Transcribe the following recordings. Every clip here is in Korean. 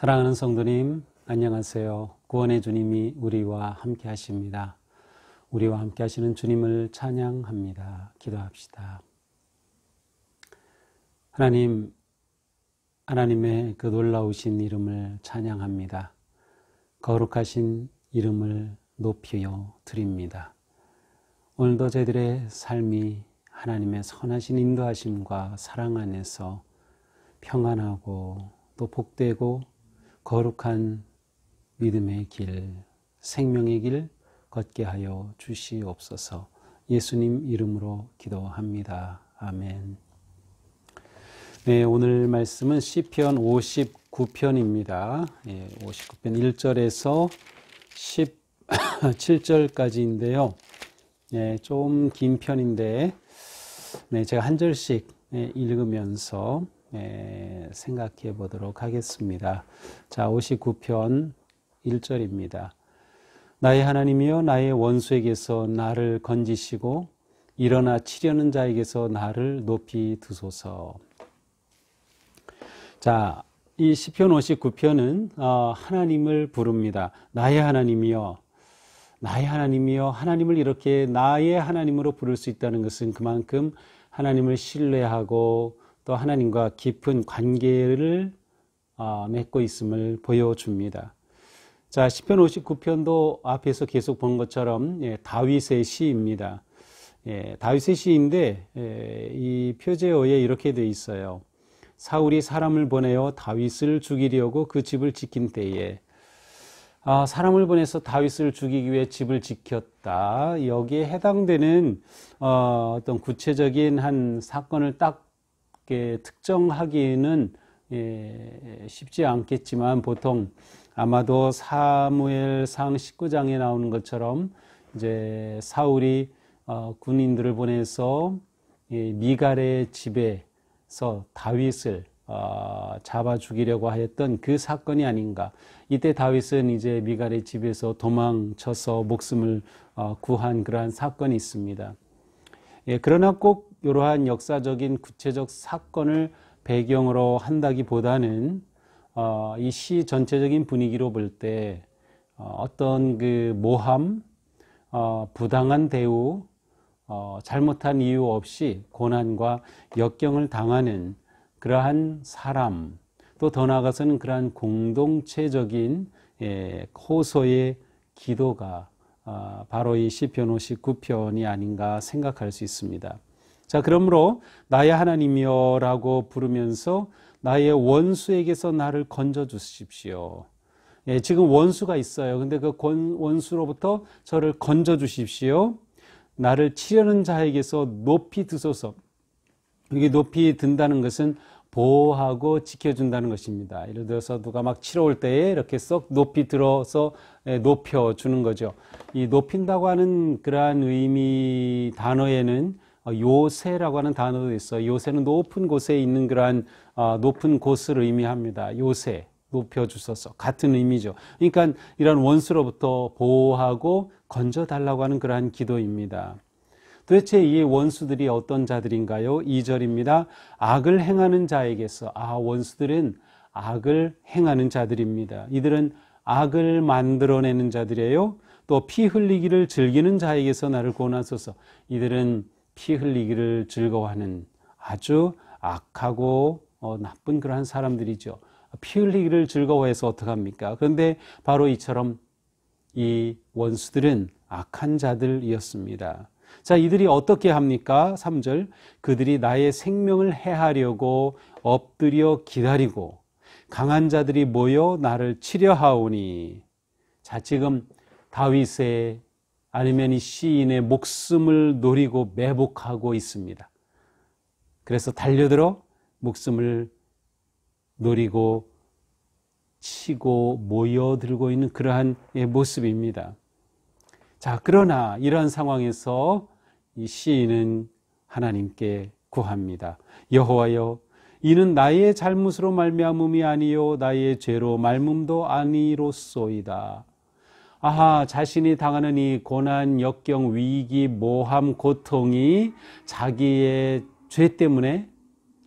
사랑하는 성도님, 안녕하세요. 구원의 주님이 우리와 함께 하십니다. 우리와 함께 하시는 주님을 찬양합니다. 기도합시다. 하나님, 하나님의 그 놀라우신 이름을 찬양합니다. 거룩하신 이름을 높여 드립니다. 오늘도 저희들의 삶이 하나님의 선하신 인도하심과 사랑 안에서 평안하고 또 복되고 거룩한 믿음의 길, 생명의 길 걷게 하여 주시옵소서. 예수님 이름으로 기도합니다. 아멘. 네, 오늘 말씀은 시편 59편입니다. 59편 1절에서 17절까지인데요. 좀 긴 편인데 제가 한 절씩 읽으면서 생각해 보도록 하겠습니다. 자, 59편 1절입니다. 나의 하나님이여, 나의 원수에게서 나를 건지시고 일어나 치려는 자에게서 나를 높이 두소서. 자, 이 시편 59편은 하나님을 부릅니다. 나의 하나님이여, 나의 하나님이여. 하나님을 이렇게 나의 하나님으로 부를 수 있다는 것은 그만큼 하나님을 신뢰하고 또 하나님과 깊은 관계를 맺고 있음을 보여줍니다. 자, 시편 59편도 앞에서 계속 본 것처럼 다윗의 시입니다. 다윗의 시인데 이 표제어에 이렇게 되어 있어요. 사울이 사람을 보내어 다윗을 죽이려고 그 집을 지킨 때에, 사람을 보내서 다윗을 죽이기 위해 집을 지켰다. 여기에 해당되는 어떤 구체적인 한 사건을 딱 특정하기는 쉽지 않겠지만 보통 아마도 사무엘상 19장에 나오는 것처럼 이제 사울이 군인들을 보내서 미갈의 집에서 다윗을 잡아 죽이려고 하였던 그 사건이 아닌가. 이때 다윗은 이제 미갈의 집에서 도망쳐서 목숨을 구한 그러한 사건이 있습니다. 그러나 꼭 이러한 역사적인 구체적 사건을 배경으로 한다기보다는 이 시 전체적인 분위기로 볼 때 어떤 그 모함, 부당한 대우, 잘못한 이유 없이 고난과 역경을 당하는 그러한 사람, 또 더 나아가서는 그러한 공동체적인 호소의 기도가 바로 이 시편 59편이 아닌가 생각할 수 있습니다. 자, 그러므로 나의 하나님이여 라고 부르면서 나의 원수에게서 나를 건져 주십시오. 지금 원수가 있어요. 근데 그 원수로부터 저를 건져 주십시오. 나를 치려는 자에게서 높이 드소서. 이게 높이 든다는 것은 보호하고 지켜준다는 것입니다. 예를 들어서 누가 막 치러 올 때에 이렇게 썩 높이 들어서 높여주는 거죠. 이 높인다고 하는 그러한 의미 단어에는 요새라고 하는 단어도 있어요. 요새는 높은 곳에 있는 그러한 높은 곳을 의미합니다. 요새, 높여주소서. 같은 의미죠. 그러니까 이런 원수로부터 보호하고 건져달라고 하는 그러한 기도입니다. 도대체 이 원수들이 어떤 자들인가요? 2절입니다. 악을 행하는 자에게서, 원수들은 악을 행하는 자들입니다. 이들은 악을 만들어내는 자들이에요. 또 피 흘리기를 즐기는 자에게서 나를 구원하소서. 이들은 피 흘리기를 즐거워하는 아주 악하고 나쁜 그러한 사람들이죠. 피 흘리기를 즐거워해서 어떡합니까? 그런데 바로 이처럼 이 원수들은 악한 자들이었습니다. 자, 이들이 어떻게 합니까? 3절. 그들이 나의 생명을 해하려고 엎드려 기다리고 강한 자들이 모여 나를 치려 하오니. 자, 지금 다윗의 아니면 이 시인의 목숨을 노리고 매복하고 있습니다. 그래서 달려들어 목숨을 노리고 치고 모여들고 있는 그러한 모습입니다. 자, 그러나 이러한 상황에서 이 시인은 하나님께 구합니다. 여호와여, 이는 나의 잘못으로 말미암음이 아니요 나의 죄로 말음도 아니로소이다. 자신이 당하는 이 고난, 역경, 위기, 모함, 고통이 자기의 죄 때문에,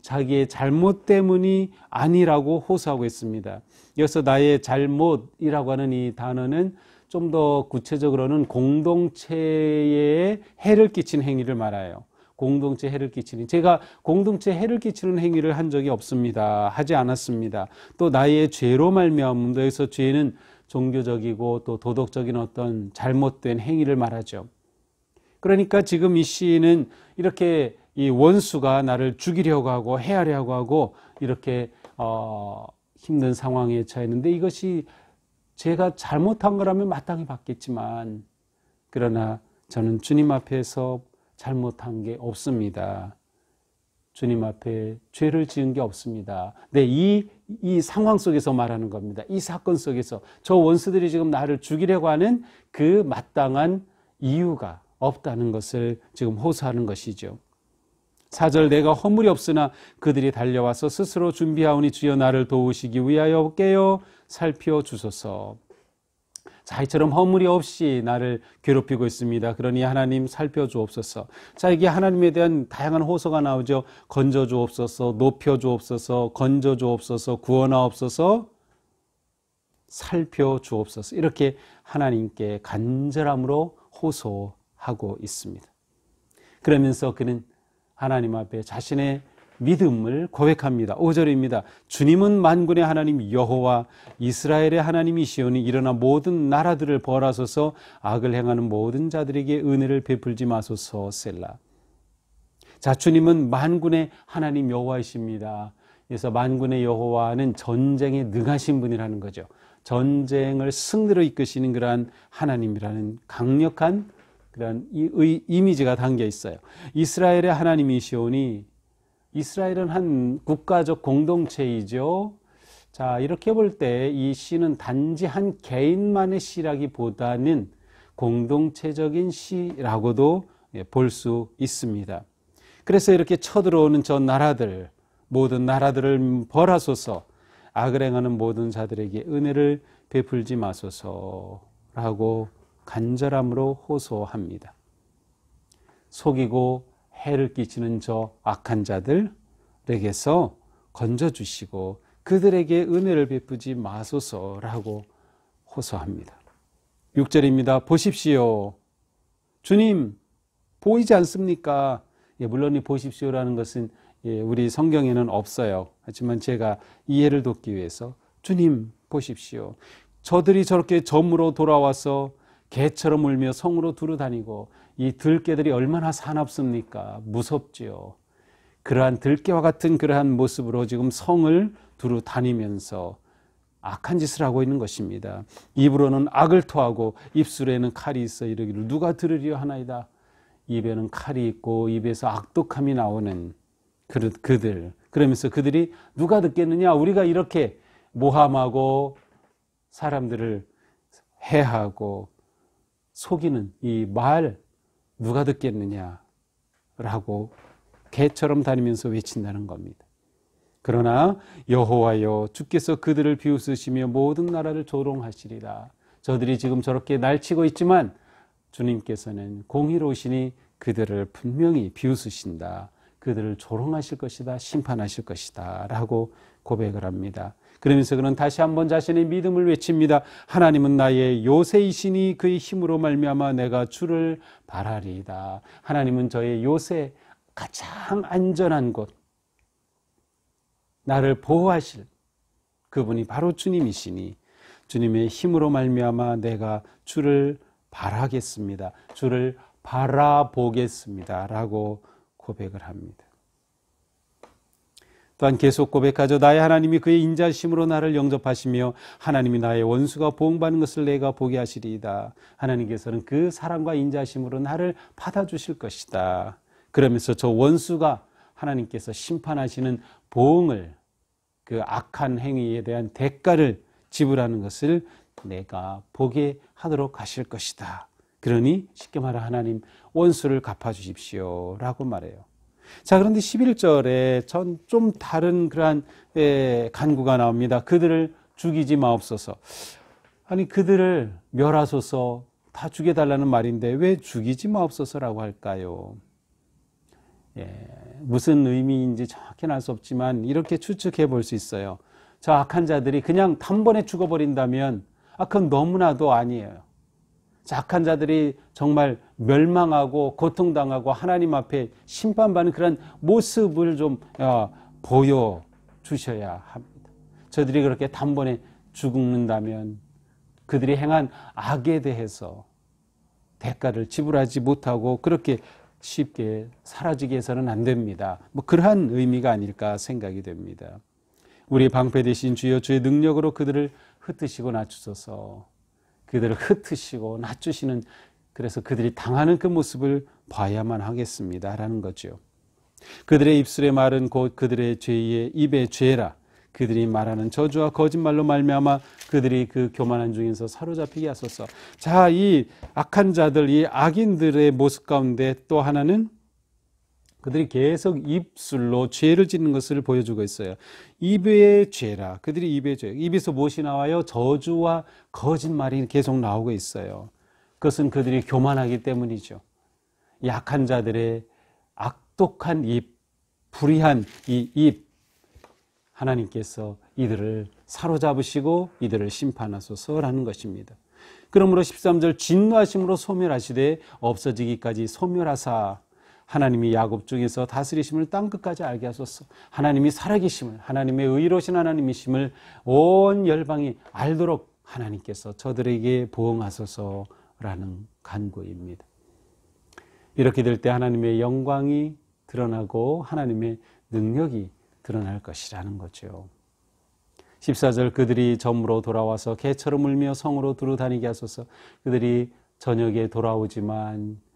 자기의 잘못 때문이 아니라고 호소하고 있습니다. 여기서 나의 잘못이라고 하는 이 단어는 좀 더 구체적으로는 공동체에 해를 끼친 행위를 말해요. 공동체 해를 끼치는, 제가 공동체 해를 끼치는 행위를 한 적이 없습니다. 하지 않았습니다. 또 나의 죄로 말미암음도, 여기서 죄는 종교적이고 또 도덕적인 어떤 잘못된 행위를 말하죠. 그러니까 지금 이 시인은 이렇게 이 원수가 나를 죽이려고 하고 해하려고 하고 이렇게 힘든 상황에 처했는데, 이것이 제가 잘못한 거라면 마땅히 받겠지만, 그러나 저는 주님 앞에서 잘못한 게 없습니다. 주님 앞에 죄를 지은 게 없습니다. 네, 이 상황 속에서 말하는 겁니다. 이 사건 속에서 저 원수들이 지금 나를 죽이려고 하는 그 마땅한 이유가 없다는 것을 지금 호소하는 것이죠. 4절, 내가 허물이 없으나 그들이 달려와서 스스로 준비하오니 주여 나를 도우시기 위하여 깨어 살펴주소서. 자, 이처럼 허물이 없이 나를 괴롭히고 있습니다. 그러니 하나님 살펴주옵소서. 자, 이게 하나님에 대한 다양한 호소가 나오죠. 건져주옵소서, 높여주옵소서, 건져주옵소서, 구원하옵소서, 살펴주옵소서. 이렇게 하나님께 간절함으로 호소하고 있습니다. 그러면서 그는 하나님 앞에 자신의 믿음을 고백합니다. 5절입니다. 주님은 만군의 하나님 여호와 이스라엘의 하나님이시오니 일어나 모든 나라들을 벌하소서, 악을 행하는 모든 자들에게 은혜를 베풀지 마소서. 셀라. 자, 주님은 만군의 하나님 여호와이십니다. 그래서 만군의 여호와는 전쟁에 능하신 분이라는 거죠. 전쟁을 승리로 이끄시는 그러한 하나님이라는 강력한 그런 이미지가 담겨 있어요. 이스라엘의 하나님이시오니, 이스라엘은 한 국가적 공동체이죠. 자, 이렇게 볼 때 이 시는 단지 한 개인만의 시라기보다는 공동체적인 시라고도 볼 수 있습니다. 그래서 이렇게 쳐들어오는 저 나라들, 모든 나라들을 벌하소서, 악을 행하는 모든 자들에게 은혜를 베풀지 마소서라고 간절함으로 호소합니다. 속이고 해를 끼치는 저 악한 자들에게서 건져주시고 그들에게 은혜를 베푸지 마소서라고 호소합니다. 6절입니다. 보십시오. 주님 보이지 않습니까? 물론 이 보십시오라는 것은 우리 성경에는 없어요. 하지만 제가 이해를 돕기 위해서 주님 보십시오. 저들이 저렇게 점으로 돌아와서 개처럼 울며 성으로 두루 다니고, 이 들깨들이 얼마나 사납습니까? 무섭지요. 그러한 들깨와 같은 그러한 모습으로 지금 성을 두루 다니면서 악한 짓을 하고 있는 것입니다. 입으로는 악을 토하고 입술에는 칼이 있어 이르기를 누가 들으려 하나이다. 입에는 칼이 있고 입에서 악독함이 나오는 그들. 그러면서 그들이 누가 듣겠느냐? 우리가 이렇게 모함하고 사람들을 해하고 속이는 이 말 누가 듣겠느냐? 라고 개처럼 다니면서 외친다는 겁니다. 그러나 여호와여 주께서 그들을 비웃으시며 모든 나라를 조롱하시리라. 저들이 지금 저렇게 날치고 있지만 주님께서는 공의로우시니 그들을 분명히 비웃으신다. 그들을 조롱하실 것이다. 심판하실 것이다. 라고 고백을 합니다. 그러면서 그는 다시 한번 자신의 믿음을 외칩니다. 하나님은 나의 요새이시니 그의 힘으로 말미암아 내가 주를 바라리이다. 하나님은 저의 요새, 가장 안전한 곳, 나를 보호하실 그분이 바로 주님이시니 주님의 힘으로 말미암아 내가 주를 바라겠습니다. 주를 바라보겠습니다. 라고 고백을 합니다. 또한 계속 고백하죠. 나의 하나님이 그의 인자심으로 나를 영접하시며 하나님이 나의 원수가 보응받는 것을 내가 보게 하시리이다. 하나님께서는 그 사랑과 인자심으로 나를 받아주실 것이다. 그러면서 저 원수가 하나님께서 심판하시는 보응을, 그 악한 행위에 대한 대가를 지불하는 것을 내가 보게 하도록 하실 것이다. 그러니 쉽게 말해 하나님 원수를 갚아주십시오 라고 말해요. 자, 그런데 11절에 좀 다른 그러한 간구가 나옵니다. 그들을 죽이지 마옵소서. 아니, 그들을 멸하소서, 다 죽여달라는 말인데 왜 죽이지 마옵소서라고 할까요? 무슨 의미인지 정확히는 알 수 없지만 이렇게 추측해 볼 수 있어요. 저 악한 자들이 그냥 단번에 죽어버린다면 그건 너무나도 아니에요. 저 악한 자들이 정말 멸망하고 고통당하고 하나님 앞에 심판받는 그런 모습을 좀 보여주셔야 합니다. 저들이 그렇게 단번에 죽는다면 그들이 행한 악에 대해서 대가를 지불하지 못하고 그렇게 쉽게 사라지게 해서는 안 됩니다. 그러한 의미가 아닐까 생각이 됩니다. 우리 방패 되신 주여, 주의 능력으로 그들을 흩으시고 낮추소서. 그들을 흩으시고 낮추시는, 그래서 그들이 당하는 그 모습을 봐야만 하겠습니다 라는 거죠. 그들의 입술의 말은 곧 그들의 죄의 입의 죄라. 그들이 말하는 저주와 거짓말로 말미암아 그들이 그 교만한 중에서 사로잡히게 하소서. 자, 이 악한 자들, 이 악인들의 모습 가운데 또 하나는 그들이 계속 입술로 죄를 짓는 것을 보여주고 있어요. 입의 죄라. 그들이 입의 죄. 입에서 무엇이 나와요? 저주와 거짓말이 계속 나오고 있어요. 그것은 그들이 교만하기 때문이죠. 이 악한 자들의 악독한 입, 불의한 이 입, 하나님께서 이들을 사로잡으시고 이들을 심판하소서라는 것입니다. 그러므로 13절 진노하심으로 소멸하시되 없어지기까지 소멸하사 하나님이 야곱 중에서 다스리심을 땅끝까지 알게 하소서. 하나님이 살아계심을, 하나님의 의로우신 하나님이심을 온 열방이 알도록 하나님께서 저들에게 보응하소서라는 간구입니다. 이렇게 될 때 하나님의 영광이 드러나고 하나님의 능력이 드러날 것이라는 거죠. 14절 그들이 점으로 돌아와서 개처럼 울며 성으로 두루 다니게 하소서. 그들이 저녁에 돌아오지만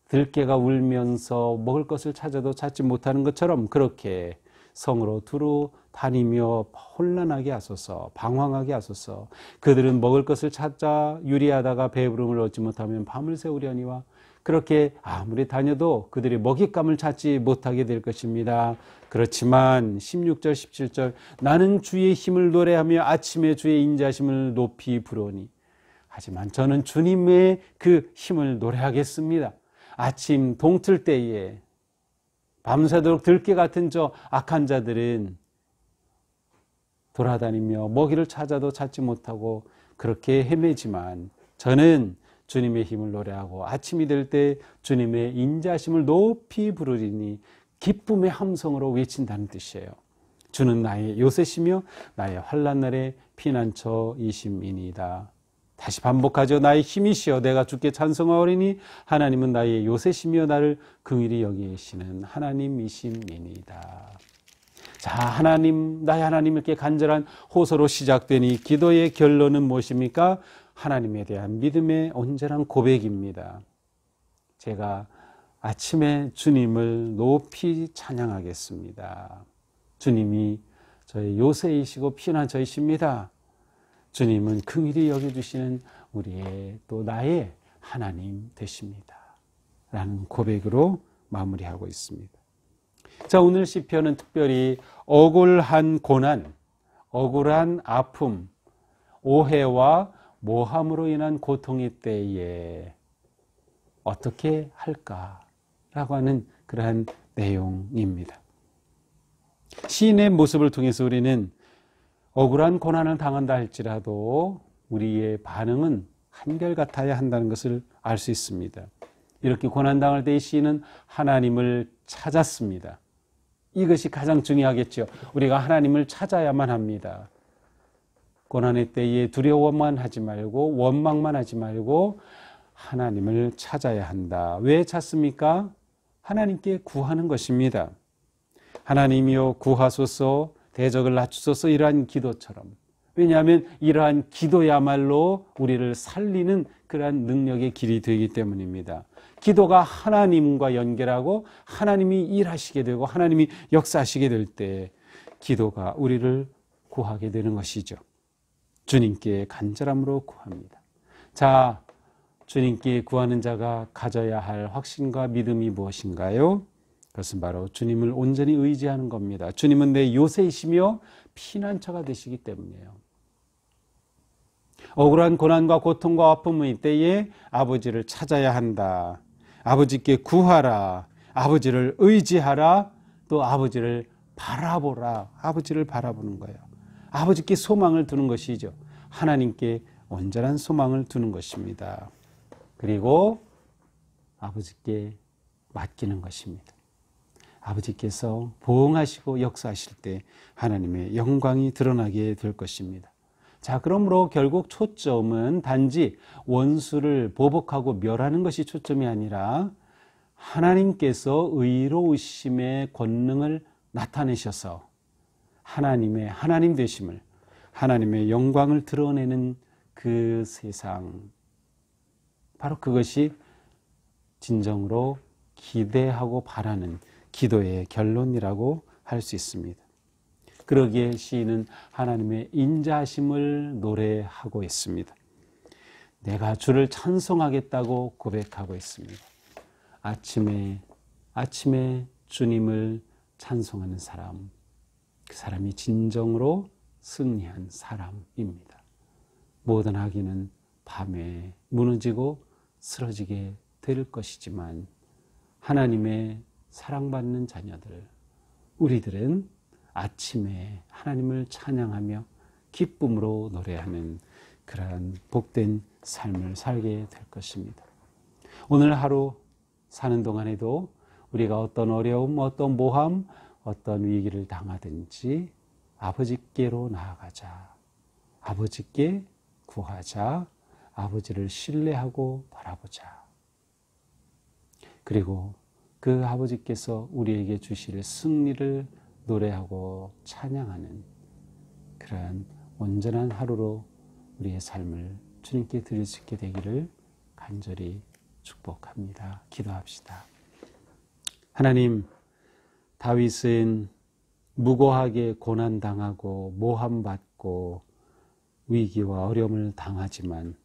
들깨가 울면서 먹을 것을 찾아도 찾지 못하는 것처럼 그렇게 성으로 두루 다니며 혼란하게 하소서, 방황하게 하소서. 그들은 먹을 것을 찾자 유리하다가 배부름을 얻지 못하면 밤을 새우려니와 그렇게 아무리 다녀도 그들이 먹잇감을 찾지 못하게 될 것입니다. 그렇지만 16절 17절 나는 주의 힘을 노래하며 아침에 주의 인자심을 높이 부르니 하지만 저는 주님의 그 힘을 노래하겠습니다. 아침 동틀 때에 밤새도록 들깨 같은 저 악한 자들은 돌아다니며 먹이를 찾아도 찾지 못하고 그렇게 헤매지만 저는 주님의 힘을 노래하고 아침이 될 때 주님의 인자심을 높이 부르리니 기쁨의 함성으로 외친다는 뜻이에요. 주는 나의 요새시며 나의 환난 날의 피난처이심이니이다. 다시 반복하죠. 나의 힘이시여 내가 주께 찬송하오리니 하나님은 나의 요새시며 나를 긍휼히 여기시는 하나님이심이니이다. 자, 하나님, 나의 하나님 이렇게 간절한 호소로 시작된 이 기도의 결론은 무엇입니까? 하나님에 대한 믿음의 온전한 고백입니다. 제가 아침에 주님을 높이 찬양하겠습니다. 주님이 저의 요새이시고 피난처이십니다. 주님은 긍휼히 여겨주시는 우리의 또 나의 하나님 되십니다. 라는 고백으로 마무리하고 있습니다. 자, 오늘 시편은 특별히 억울한 고난, 억울한 아픔, 오해와 모함으로 인한 고통의 때에 어떻게 할까라고 하는 그러한 내용입니다. 시인의 모습을 통해서 우리는 억울한 고난을 당한다 할지라도 우리의 반응은 한결같아야 한다는 것을 알 수 있습니다. 이렇게 고난당할 때 이 시인은 하나님을 찾았습니다. 이것이 가장 중요하겠죠. 우리가 하나님을 찾아야만 합니다. 고난의 때에 두려워만 하지 말고 원망만 하지 말고 하나님을 찾아야 한다. 왜 찾습니까? 하나님께 구하는 것입니다. 하나님이여 구하소서, 대적을 낮추소서, 이러한 기도처럼. 왜냐하면 이러한 기도야말로 우리를 살리는 그러한 능력의 길이 되기 때문입니다. 기도가 하나님과 연결하고 하나님이 일하시게 되고 하나님이 역사하시게 될 때 기도가 우리를 구하게 되는 것이죠. 주님께 간절함으로 구합니다. 자, 주님께 구하는 자가 가져야 할 확신과 믿음이 무엇인가요? 그것은 바로 주님을 온전히 의지하는 겁니다. 주님은 내 요새이시며 피난처가 되시기 때문이에요. 억울한 고난과 고통과 아픔의 때에 아버지를 찾아야 한다. 아버지께 구하라. 아버지를 의지하라. 또 아버지를 바라보라. 아버지를 바라보는 거예요. 아버지께 소망을 두는 것이죠. 하나님께 온전한 소망을 두는 것입니다. 그리고 아버지께 맡기는 것입니다. 아버지께서 보응하시고 역사하실 때 하나님의 영광이 드러나게 될 것입니다. 자, 그러므로 결국 초점은 단지 원수를 보복하고 멸하는 것이 초점이 아니라 하나님께서 의로우심의 권능을 나타내셔서 하나님의 하나님 되심을, 하나님의 영광을 드러내는 그 세상, 바로 그것이 진정으로 기대하고 바라는 기도의 결론이라고 할 수 있습니다. 그러기에 시인은 하나님의 인자하심을 노래하고 있습니다. 내가 주를 찬송하겠다고 고백하고 있습니다. 아침에 주님을 찬송하는 사람, 그 사람이 진정으로 승리한 사람입니다. 모든 악인은 밤에 무너지고 쓰러지게 될 것이지만 하나님의 사랑받는 자녀들, 우리들은 아침에 하나님을 찬양하며 기쁨으로 노래하는 그러한 복된 삶을 살게 될 것입니다. 오늘 하루 사는 동안에도 우리가 어떤 어려움, 어떤 모함, 어떤 위기를 당하든지 아버지께로 나아가자. 아버지께 구하자. 아버지를 신뢰하고 바라보자. 그리고 그 아버지께서 우리에게 주실 승리를 노래하고 찬양하는 그러한 온전한 하루로 우리의 삶을 주님께 드릴 수 있게 되기를 간절히 축복합니다. 기도합시다. 하나님, 다윗은 무고하게 고난당하고 모함받고 위기와 어려움을 당하지만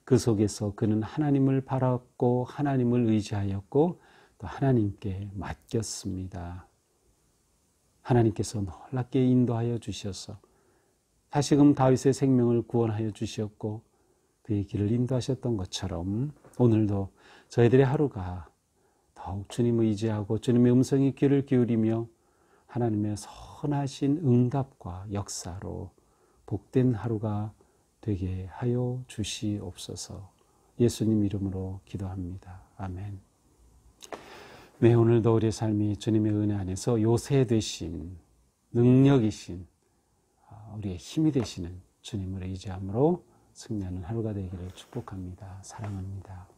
그 속에서 그는 하나님을 바랐고 하나님을 의지하였고 또 하나님께 맡겼습니다. 하나님께서 놀랍게 인도하여 주셔서 다시금 다윗의 생명을 구원하여 주셨고 그의 길을 인도하셨던 것처럼 오늘도 저희들의 하루가 더욱 주님을 의지하고 주님의 음성에 귀를 기울이며 하나님의 선하신 응답과 역사로 복된 하루가 되게 하여 주시옵소서. 예수님 이름으로 기도합니다. 아멘. 네, 오늘도 우리의 삶이 주님의 은혜 안에서 요새 되신 능력이신 우리의 힘이 되시는 주님을 의지함으로 승리하는 하루가 되기를 축복합니다. 사랑합니다.